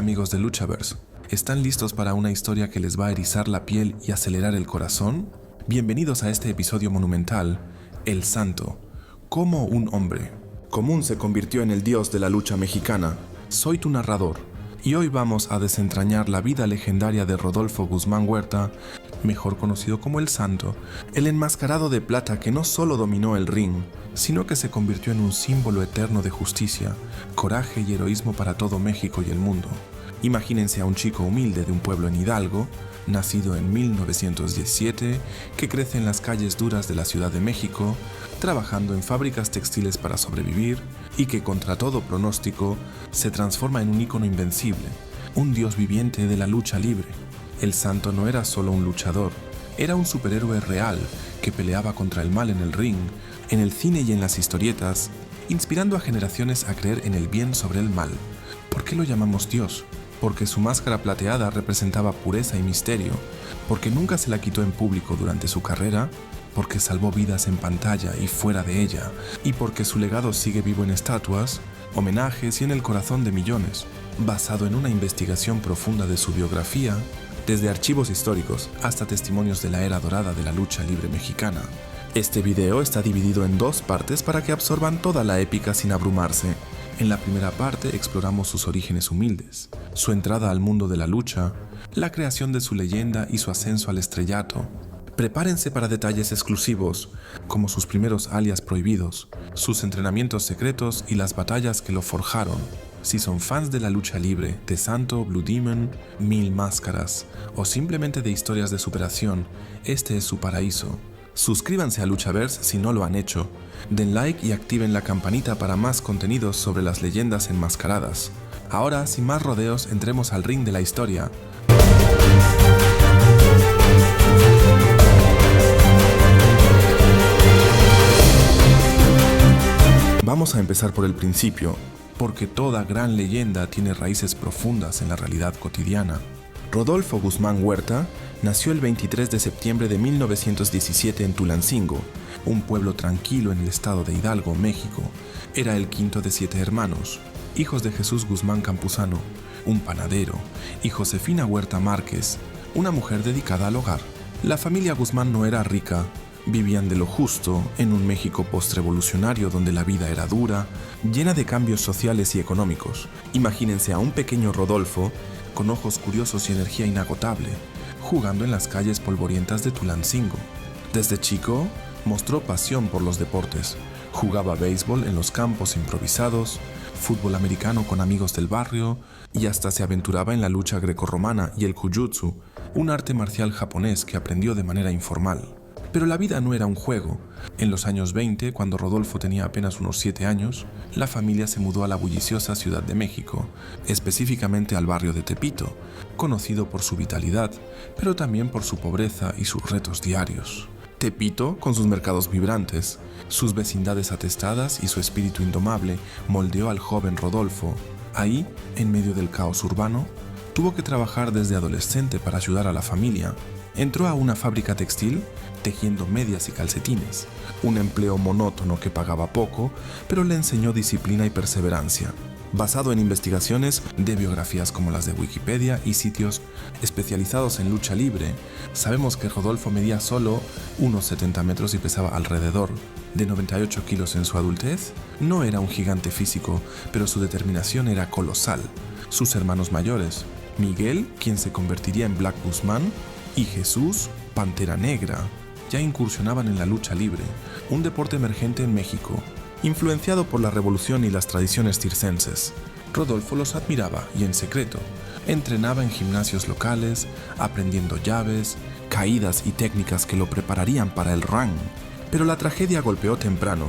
amigos de Luchaverse? ¿Están listos para una historia que les va a erizar la piel y acelerar el corazón? Bienvenidos a este episodio monumental, El Santo. ¿Cómo un hombre común se convirtió en el dios de la lucha mexicana? Soy tu narrador, y hoy vamos a desentrañar la vida legendaria de Rodolfo Guzmán Huerta, mejor conocido como El Santo, el enmascarado de plata que no solo dominó el ring, sino que se convirtió en un símbolo eterno de justicia, coraje y heroísmo para todo México y el mundo. Imagínense a un chico humilde de un pueblo en Hidalgo, nacido en 1917, que crece en las calles duras de la Ciudad de México, trabajando en fábricas textiles para sobrevivir y que contra todo pronóstico se transforma en un ícono invencible, un dios viviente de la lucha libre. El Santo no era solo un luchador, era un superhéroe real que peleaba contra el mal en el ring, en el cine y en las historietas, inspirando a generaciones a creer en el bien sobre el mal. ¿Por qué lo llamamos Dios? Porque su máscara plateada representaba pureza y misterio, porque nunca se la quitó en público durante su carrera, porque salvó vidas en pantalla y fuera de ella, y porque su legado sigue vivo en estatuas, homenajes y en el corazón de millones, basado en una investigación profunda de su biografía, desde archivos históricos hasta testimonios de la era dorada de la lucha libre mexicana. Este video está dividido en dos partes para que absorban toda la épica sin abrumarse. En la primera parte exploramos sus orígenes humildes, su entrada al mundo de la lucha, la creación de su leyenda y su ascenso al estrellato. Prepárense para detalles exclusivos, como sus primeros alias prohibidos, sus entrenamientos secretos y las batallas que lo forjaron. Si son fans de la lucha libre, de Santo, Blue Demon, Mil Máscaras o simplemente de historias de superación, este es su paraíso. Suscríbanse a Luchaverse si no lo han hecho, den like y activen la campanita para más contenidos sobre las leyendas enmascaradas. Ahora, sin más rodeos, entremos al ring de la historia. Vamos a empezar por el principio, porque toda gran leyenda tiene raíces profundas en la realidad cotidiana. Rodolfo Guzmán Huerta nació el 23 de septiembre de 1917 en Tulancingo, un pueblo tranquilo en el estado de Hidalgo, México. Era el quinto de 7 hermanos, hijos de Jesús Guzmán Campuzano, un panadero, y Josefina Huerta Márquez, una mujer dedicada al hogar. La familia Guzmán no era rica, vivían de lo justo en un México postrevolucionario donde la vida era dura, llena de cambios sociales y económicos. Imagínense a un pequeño Rodolfo con ojos curiosos y energía inagotable, jugando en las calles polvorientas de Tulancingo. Desde chico, mostró pasión por los deportes. Jugaba béisbol en los campos improvisados, fútbol americano con amigos del barrio y hasta se aventuraba en la lucha grecorromana y el Kujutsu, un arte marcial japonés que aprendió de manera informal. Pero la vida no era un juego. En los años 20, cuando Rodolfo tenía apenas unos 7 años, la familia se mudó a la bulliciosa Ciudad de México, específicamente al barrio de Tepito, conocido por su vitalidad, pero también por su pobreza y sus retos diarios. Tepito, con sus mercados vibrantes, sus vecindades atestadas y su espíritu indomable, moldeó al joven Rodolfo. Ahí, en medio del caos urbano, tuvo que trabajar desde adolescente para ayudar a la familia. Entró a una fábrica textil tejiendo medias y calcetines, un empleo monótono que pagaba poco, pero le enseñó disciplina y perseverancia. Basado en investigaciones de biografías como las de Wikipedia y sitios especializados en lucha libre, sabemos que Rodolfo medía solo unos 70 metros y pesaba alrededor de 98 kilos en su adultez. No era un gigante físico, pero su determinación era colosal. Sus hermanos mayores, Miguel, quien se convertiría en Black Guzmán, y Jesús, Pantera Negra, ya incursionaban en la lucha libre, un deporte emergente en México, influenciado por la revolución y las tradiciones circenses. Rodolfo los admiraba y en secreto, entrenaba en gimnasios locales, aprendiendo llaves, caídas y técnicas que lo prepararían para el ring. Pero la tragedia golpeó temprano.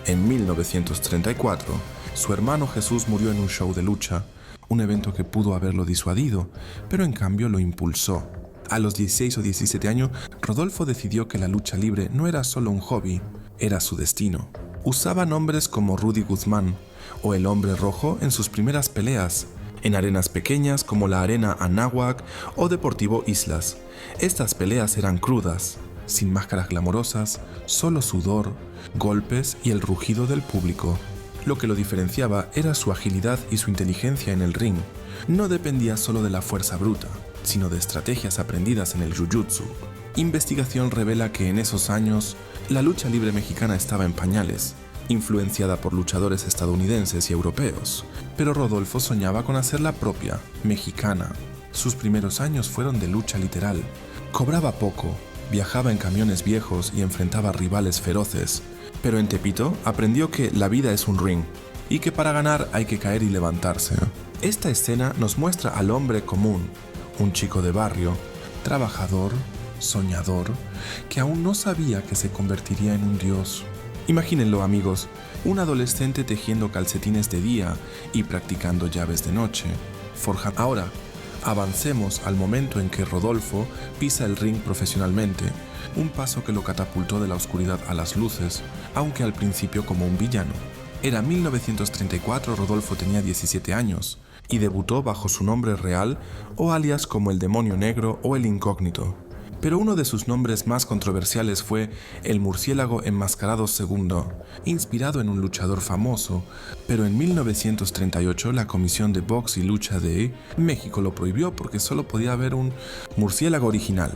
En 1934, su hermano Jesús murió en un show de lucha, un evento que pudo haberlo disuadido, pero en cambio lo impulsó. A los 16 o 17 años, Rodolfo decidió que la lucha libre no era solo un hobby, era su destino. Usaba nombres como Rudy Guzmán o el Hombre Rojo en sus primeras peleas, en arenas pequeñas como la Arena Anáhuac o Deportivo Islas. Estas peleas eran crudas, sin máscaras glamorosas, solo sudor, golpes y el rugido del público. Lo que lo diferenciaba era su agilidad y su inteligencia en el ring, no dependía solo de la fuerza bruta, sino de estrategias aprendidas en el Jiu-Jitsu. Investigación revela que en esos años la lucha libre mexicana estaba en pañales, influenciada por luchadores estadounidenses y europeos, pero Rodolfo soñaba con hacer la propia, mexicana. Sus primeros años fueron de lucha literal. Cobraba poco, viajaba en camiones viejos y enfrentaba rivales feroces, pero en Tepito aprendió que la vida es un ring y que para ganar hay que caer y levantarse. Esta escena nos muestra al hombre común, un chico de barrio, trabajador, soñador, que aún no sabía que se convertiría en un dios. Imagínenlo, amigos, un adolescente tejiendo calcetines de día y practicando llaves de noche. Ahora, avancemos al momento en que Rodolfo pisa el ring profesionalmente, un paso que lo catapultó de la oscuridad a las luces, aunque al principio como un villano. Era 1934, Rodolfo tenía 17 años y debutó bajo su nombre real o alias como el Demonio Negro o el Incógnito. Pero uno de sus nombres más controversiales fue el Murciélago Enmascarado II, inspirado en un luchador famoso, pero en 1938 la Comisión de Box y Lucha de México lo prohibió porque solo podía haber un murciélago original.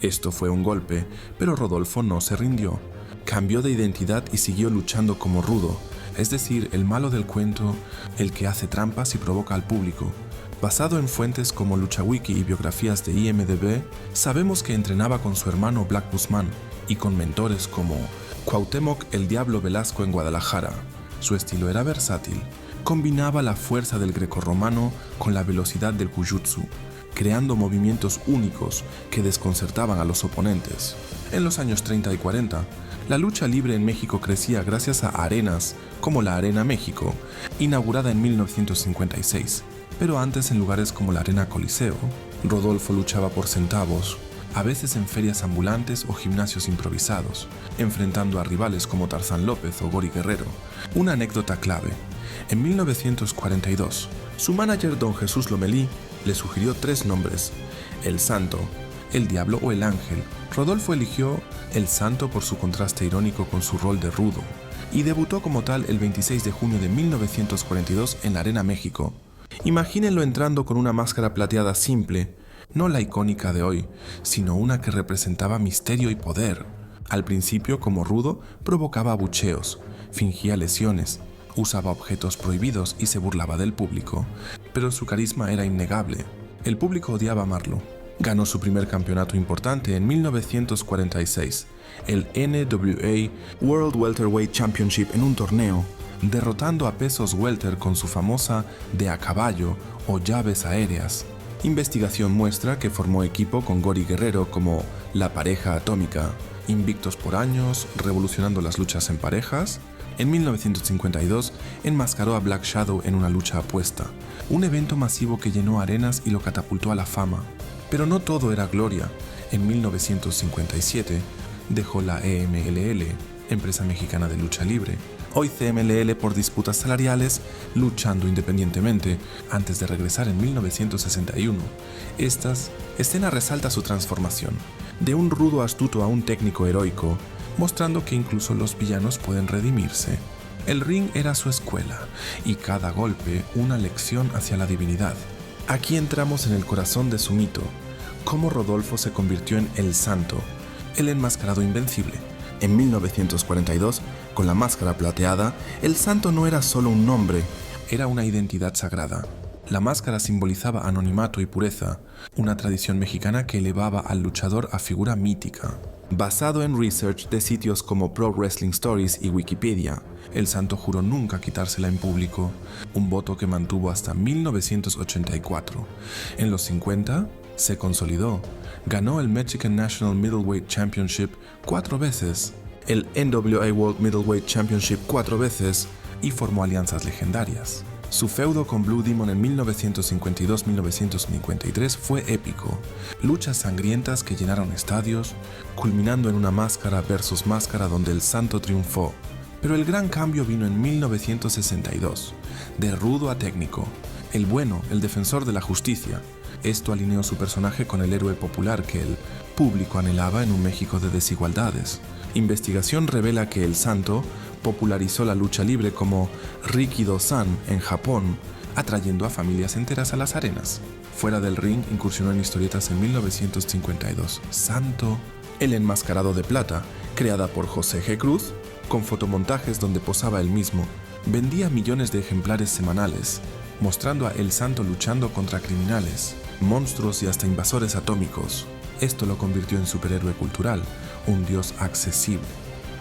Esto fue un golpe, pero Rodolfo no se rindió. Cambió de identidad y siguió luchando como Rudo, es decir, el malo del cuento, el que hace trampas y provoca al público. Basado en fuentes como LuchaWiki y biografías de IMDb, sabemos que entrenaba con su hermano Black Guzmán y con mentores como Cuauhtémoc el Diablo Velasco en Guadalajara. Su estilo era versátil, combinaba la fuerza del grecorromano con la velocidad del Jiu-Jitsu, creando movimientos únicos que desconcertaban a los oponentes. En los años 30 y 40, la lucha libre en México crecía gracias a arenas como la Arena México, inaugurada en 1956. Pero antes en lugares como la Arena Coliseo, Rodolfo luchaba por centavos, a veces en ferias ambulantes o gimnasios improvisados, enfrentando a rivales como Tarzán López o Gori Guerrero. Una anécdota clave: en 1942, su manager Don Jesús Lomelí le sugirió 3 nombres: el Santo, el Diablo o el Ángel. Rodolfo eligió el Santo por su contraste irónico con su rol de rudo, y debutó como tal el 26 de junio de 1942 en la Arena México. Imagínenlo entrando con una máscara plateada simple, no la icónica de hoy, sino una que representaba misterio y poder. Al principio, como rudo, provocaba abucheos, fingía lesiones, usaba objetos prohibidos y se burlaba del público, pero su carisma era innegable. El público odiaba amarlo. Ganó su primer campeonato importante en 1946, el NWA World Welterweight Championship en un torneo, derrotando a pesos welter con su famosa de a caballo o llaves aéreas. Investigación muestra que formó equipo con Gori Guerrero como la pareja atómica, invictos por años, revolucionando las luchas en parejas. En 1952 enmascaró a Black Shadow en una lucha apuesta, un evento masivo que llenó arenas y lo catapultó a la fama. Pero no todo era gloria. En 1957 dejó la EMLL, empresa mexicana de lucha libre, hoy CMLL por disputas salariales, luchando independientemente, antes de regresar en 1961. Esta escena resalta su transformación, de un rudo astuto a un técnico heroico, mostrando que incluso los villanos pueden redimirse. El ring era su escuela, y cada golpe una lección hacia la divinidad. Aquí entramos en el corazón de su mito, cómo Rodolfo se convirtió en el Santo, el enmascarado invencible. En 1942, con la máscara plateada, el Santo no era solo un nombre, era una identidad sagrada. La máscara simbolizaba anonimato y pureza, una tradición mexicana que elevaba al luchador a figura mítica. Basado en research de sitios como Pro Wrestling Stories y Wikipedia, el Santo juró nunca quitársela en público, un voto que mantuvo hasta 1984. En los 50, se consolidó. Ganó el Mexican National Middleweight Championship 4 veces, el NWA World Middleweight Championship 4 veces y formó alianzas legendarias. Su feudo con Blue Demon en 1952-1953 fue épico. Luchas sangrientas que llenaron estadios, culminando en una máscara versus máscara donde el Santo triunfó. Pero el gran cambio vino en 1962, de rudo a técnico, el bueno, el defensor de la justicia. Esto alineó su personaje con el héroe popular que el público anhelaba en un México de desigualdades. Investigación revela que el Santo popularizó la lucha libre como Rikido-san en Japón, atrayendo a familias enteras a las arenas. Fuera del ring incursionó en historietas en 1952. Santo, el enmascarado de plata, creada por José G. Cruz, con fotomontajes donde posaba él mismo, vendía millones de ejemplares semanales, mostrando a El Santo luchando contra criminales, monstruos y hasta invasores atómicos. Esto lo convirtió en superhéroe cultural, un dios accesible.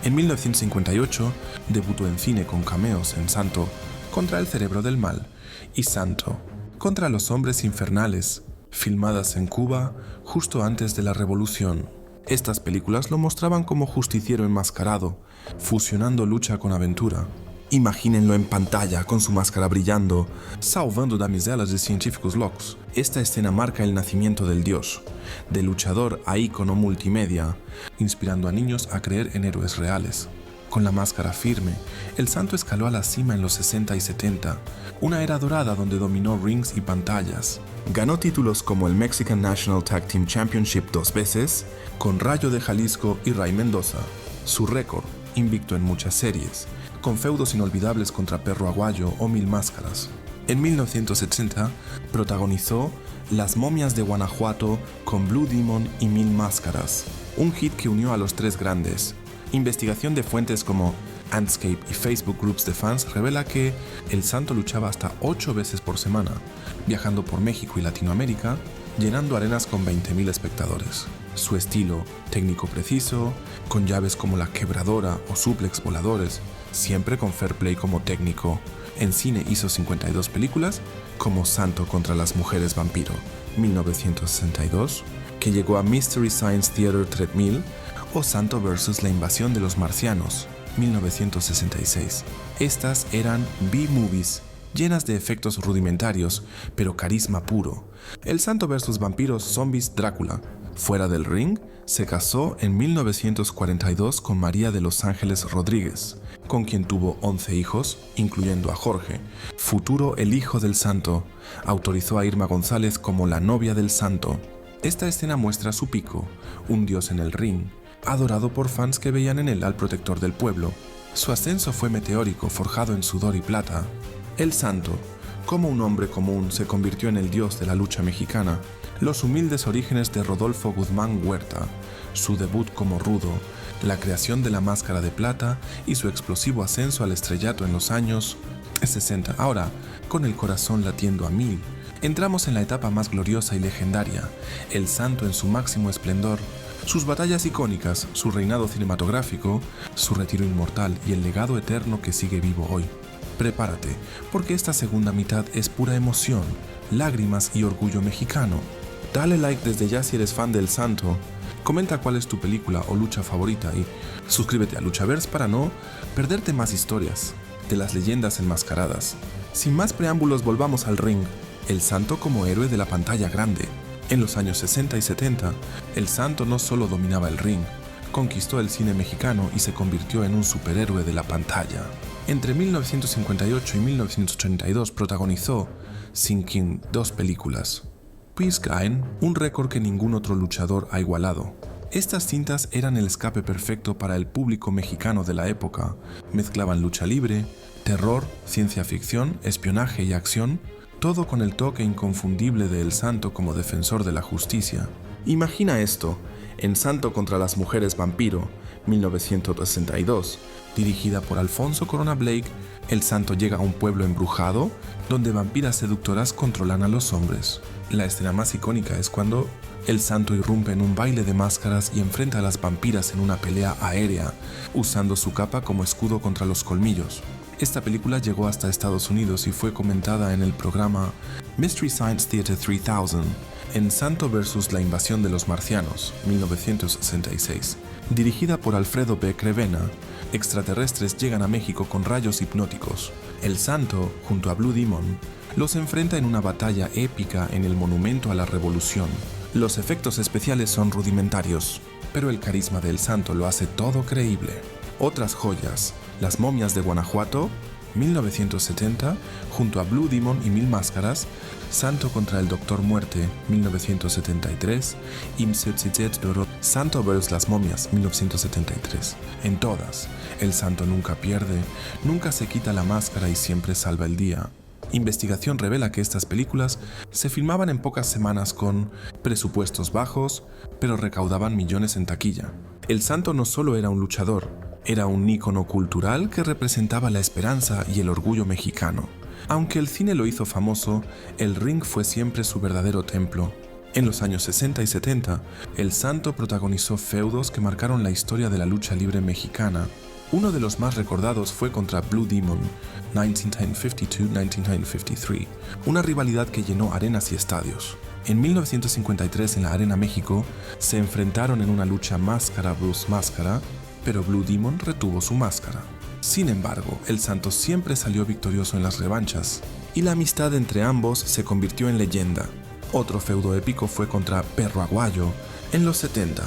En 1958 debutó en cine con cameos en Santo contra el cerebro del mal y Santo contra los hombres infernales, filmadas en Cuba justo antes de la Revolución. Estas películas lo mostraban como justiciero enmascarado, fusionando lucha con aventura. Imagínenlo en pantalla, con su máscara brillando, salvando damiselas de científicos locos. Esta escena marca el nacimiento del dios, de luchador a ícono multimedia, inspirando a niños a creer en héroes reales. Con la máscara firme, el Santo escaló a la cima en los 60 y 70, una era dorada donde dominó rings y pantallas. Ganó títulos como el Mexican National Tag Team Championship 2 veces, con Rayo de Jalisco y Ray Mendoza. Su récord, invicto en muchas series, con feudos inolvidables contra Perro Aguayo o Mil Máscaras. En 1970 protagonizó Las momias de Guanajuato con Blue Demon y Mil Máscaras, un hit que unió a los tres grandes. Investigación de fuentes como Andscape y Facebook Groups de fans revela que El Santo luchaba hasta 8 veces por semana, viajando por México y Latinoamérica, llenando arenas con 20.000 espectadores. Su estilo, técnico preciso, con llaves como la quebradora o suplex voladores, siempre con fair play como técnico. En cine hizo 52 películas, como Santo contra las mujeres vampiro, 1962, que llegó a Mystery Science Theater 3000, o Santo vs. La invasión de los marcianos, 1966. Estas eran B-movies, llenas de efectos rudimentarios, pero carisma puro. El Santo vs. Vampiros, Zombies, Drácula. Fuera del ring, se casó en 1942 con María de los Ángeles Rodríguez, con quien tuvo 11 hijos, incluyendo a Jorge, futuro el hijo del Santo. Autorizó a Irma González como la novia del Santo. Esta escena muestra su pico, un dios en el ring, adorado por fans que veían en él al protector del pueblo. Su ascenso fue meteórico, forjado en sudor y plata. El Santo, como un hombre común, se convirtió en el dios de la lucha mexicana. Los humildes orígenes de Rodolfo Guzmán Huerta, su debut como Rudo, la creación de la máscara de plata y su explosivo ascenso al estrellato en los años 60. Ahora, con el corazón latiendo a 1000, entramos en la etapa más gloriosa y legendaria, El Santo en su máximo esplendor. Sus batallas icónicas, su reinado cinematográfico, su retiro inmortal y el legado eterno que sigue vivo hoy. Prepárate, porque esta segunda mitad es pura emoción, lágrimas y orgullo mexicano. Dale like desde ya si eres fan del Santo, comenta cuál es tu película o lucha favorita y suscríbete a Luchaverse para no perderte más historias de las leyendas enmascaradas. Sin más preámbulos, volvamos al ring. El Santo como héroe de la pantalla grande. En los años 60 y 70, El Santo no solo dominaba el ring, conquistó el cine mexicano y se convirtió en un superhéroe de la pantalla. Entre 1958 y 1982 protagonizó Sin King 2 películas. Peace Kind, un récord que ningún otro luchador ha igualado. Estas cintas eran el escape perfecto para el público mexicano de la época. Mezclaban lucha libre, terror, ciencia ficción, espionaje y acción, todo con el toque inconfundible de El Santo como defensor de la justicia. Imagina esto, en Santo contra las mujeres vampiro, 1962, dirigida por Alfonso Corona Blake, El Santo llega a un pueblo embrujado donde vampiras seductoras controlan a los hombres. La escena más icónica es cuando El Santo irrumpe en un baile de máscaras y enfrenta a las vampiras en una pelea aérea, usando su capa como escudo contra los colmillos. Esta película llegó hasta Estados Unidos y fue comentada en el programa Mystery Science Theater 3000, en Santo vs. La invasión de los marcianos, 1966. Dirigida por Alfredo B. Crevena, extraterrestres llegan a México con rayos hipnóticos. El Santo, junto a Blue Demon, los enfrenta en una batalla épica en el Monumento a la Revolución. Los efectos especiales son rudimentarios, pero el carisma del Santo lo hace todo creíble. Otras joyas, Las momias de Guanajuato, 1970, junto a Blue Demon y Mil Máscaras, Santo contra el Doctor Muerte, 1973, Santo vs. Las momias, 1973. En todas, el Santo nunca pierde, nunca se quita la máscara y siempre salva el día. Investigación revela que estas películas se filmaban en pocas semanas con presupuestos bajos, pero recaudaban millones en taquilla. El Santo no solo era un luchador, era un ícono cultural que representaba la esperanza y el orgullo mexicano. Aunque el cine lo hizo famoso, el ring fue siempre su verdadero templo. En los años 60 y 70, el Santo protagonizó feudos que marcaron la historia de la lucha libre mexicana. Uno de los más recordados fue contra Blue Demon, 1952-1953, una rivalidad que llenó arenas y estadios. En 1953 en la Arena México, se enfrentaron en una lucha máscara vs máscara, pero Blue Demon retuvo su máscara. Sin embargo, el Santo siempre salió victorioso en las revanchas, y la amistad entre ambos se convirtió en leyenda. Otro feudo épico fue contra Perro Aguayo. En los 70,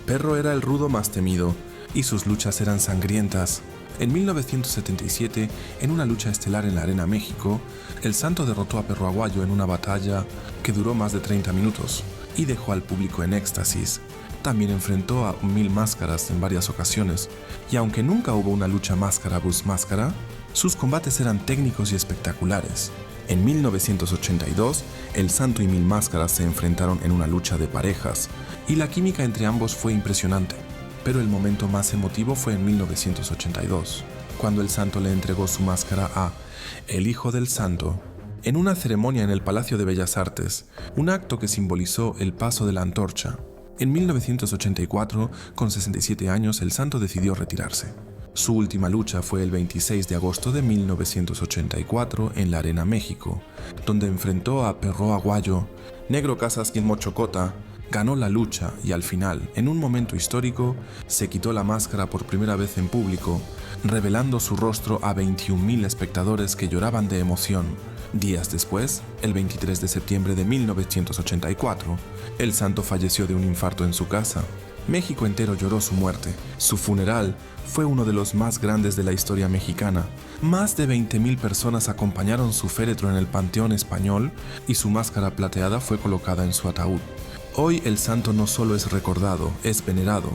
Perro era el rudo más temido, y sus luchas eran sangrientas. En 1977, en una lucha estelar en la Arena México, el Santo derrotó a Perro Aguayo en una batalla que duró más de 30 minutos y dejó al público en éxtasis. También enfrentó a Mil Máscaras en varias ocasiones, y aunque nunca hubo una lucha máscara vs máscara, sus combates eran técnicos y espectaculares. En 1982, el Santo y Mil Máscaras se enfrentaron en una lucha de parejas, y la química entre ambos fue impresionante. Pero el momento más emotivo fue en 1982, cuando el Santo le entregó su máscara a el Hijo del Santo, en una ceremonia en el Palacio de Bellas Artes, un acto que simbolizó el paso de la antorcha. En 1984, con 67 años, el Santo decidió retirarse. Su última lucha fue el 26 de agosto de 1984 en la Arena México, donde enfrentó a Perro Aguayo. Negro Casas quien Mochocota ganó la lucha y al final, en un momento histórico, se quitó la máscara por primera vez en público, revelando su rostro a 21.000 espectadores que lloraban de emoción. Días después, el 23 de septiembre de 1984, el Santo falleció de un infarto en su casa. México entero lloró su muerte. Su funeral fue uno de los más grandes de la historia mexicana. Más de 20.000 personas acompañaron su féretro en el Panteón Español y su máscara plateada fue colocada en su ataúd. Hoy el Santo no solo es recordado, es venerado.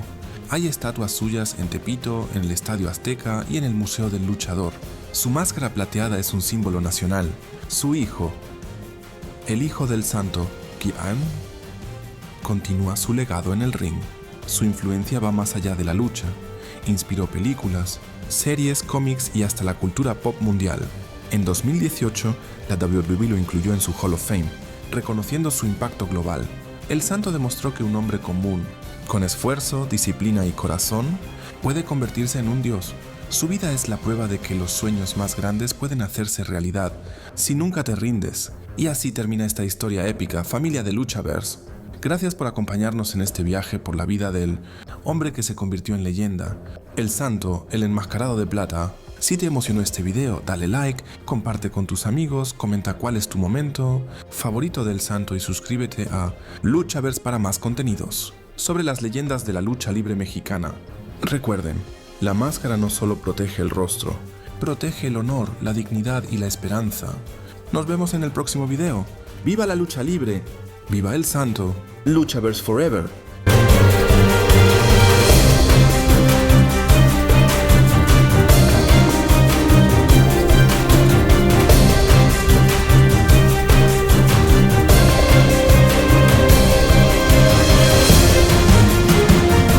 Hay estatuas suyas en Tepito, en el Estadio Azteca y en el Museo del Luchador. Su máscara plateada es un símbolo nacional. Su hijo, el Hijo del Santo, Kian, continúa su legado en el ring. Su influencia va más allá de la lucha. Inspiró películas, series, cómics y hasta la cultura pop mundial. En 2018, la WWE lo incluyó en su Hall of Fame, reconociendo su impacto global. El Santo demostró que un hombre común, con esfuerzo, disciplina y corazón, puede convertirse en un dios. Su vida es la prueba de que los sueños más grandes pueden hacerse realidad si nunca te rindes. Y así termina esta historia épica, familia de Luchaverse. Gracias por acompañarnos en este viaje por la vida del hombre que se convirtió en leyenda, el Santo, el enmascarado de plata. Si te emocionó este video, dale like, comparte con tus amigos, comenta cuál es tu momento favorito del Santo y suscríbete a Luchaverse para más contenidos sobre las leyendas de la lucha libre mexicana. Recuerden, la máscara no solo protege el rostro, protege el honor, la dignidad y la esperanza. Nos vemos en el próximo video. ¡Viva la lucha libre! ¡Viva el Santo! Luchaverse Forever.